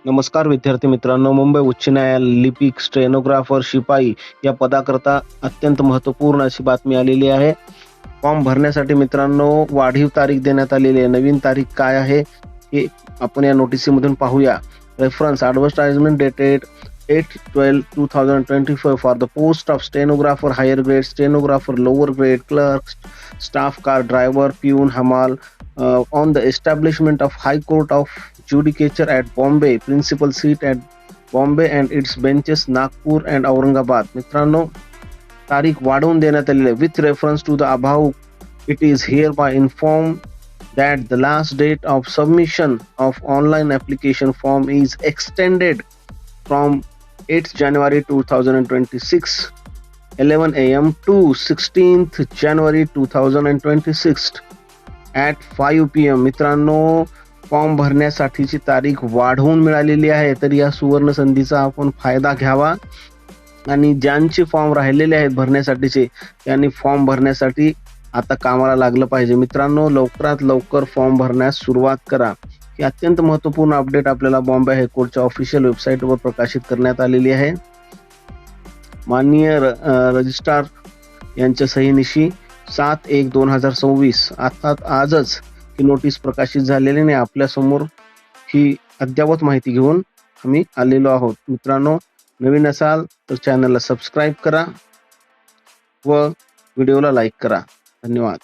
नमस्कार विद्यार्थी मित्रांनो, मुंबई उच्च न्यायालय लिपिक, स्टेनोग्राफर, शिपाई या पदाकरता अत्यंत महत्त्वपूर्ण अशी बातमी आलेली आहे. फॉर्म भरण्यासाठी मित्रांनो वाढीव तारीख देण्यात आलेली आहे. नवीन तारीख काय आहे हे आपण या नोटिसीमधून पाहूया. Reference advertisement dated 8/12/2025 for the post of stenographer higher grade, stenographer lower grade, clerk, staff car driver, peon, हमाल on the establishment of High Court of Judicature at Bombay, principal seat at Bombay and its benches Nagpur and Aurangabad. मित्रांनो तारीख वाढवून देण्यात आलेली आहे. With reference to the above, it is hereby informed that the last date of submission of online application form is extended from 8th January 2026 11 a.m. to 16th January 2026 at 5 p.m. मित्रांनो form भरण्यासाठीची तारीख वाढवून मिळालेली आहे, तर या सुवर्ण संधीचा आपण फायदा घ्यावा आणि ज्यांचे फॉर्म राहिलेले आहेत भरण्यासाठीचे त्यांनी फॉर्म भरण्यासाठी आता कामाला लागलं पाहिजे. मित्रांनो लवकरात लवकर फॉर्म भरण्यास सुरुवात करा. ही अत्यंत महत्त्वपूर्ण अपडेट आपल्याला बॉम्बे हायकोर्टच्या ऑफिशियल वेबसाईटवर प्रकाशित करण्यात आलेली आहे. माननीय रजिस्ट्रार यांच्या सहीनिशी 7/1/2026 अर्थात आजच ही नोटीस प्रकाशित झालेली नाही. आपल्या समोर ही अद्ययावत माहिती घेऊन आम्ही आलेलो आहोत. मित्रांनो नवीन असाल तर चॅनलला सबस्क्राईब करा व व्हिडिओला लाईक करा. धन्यवाद.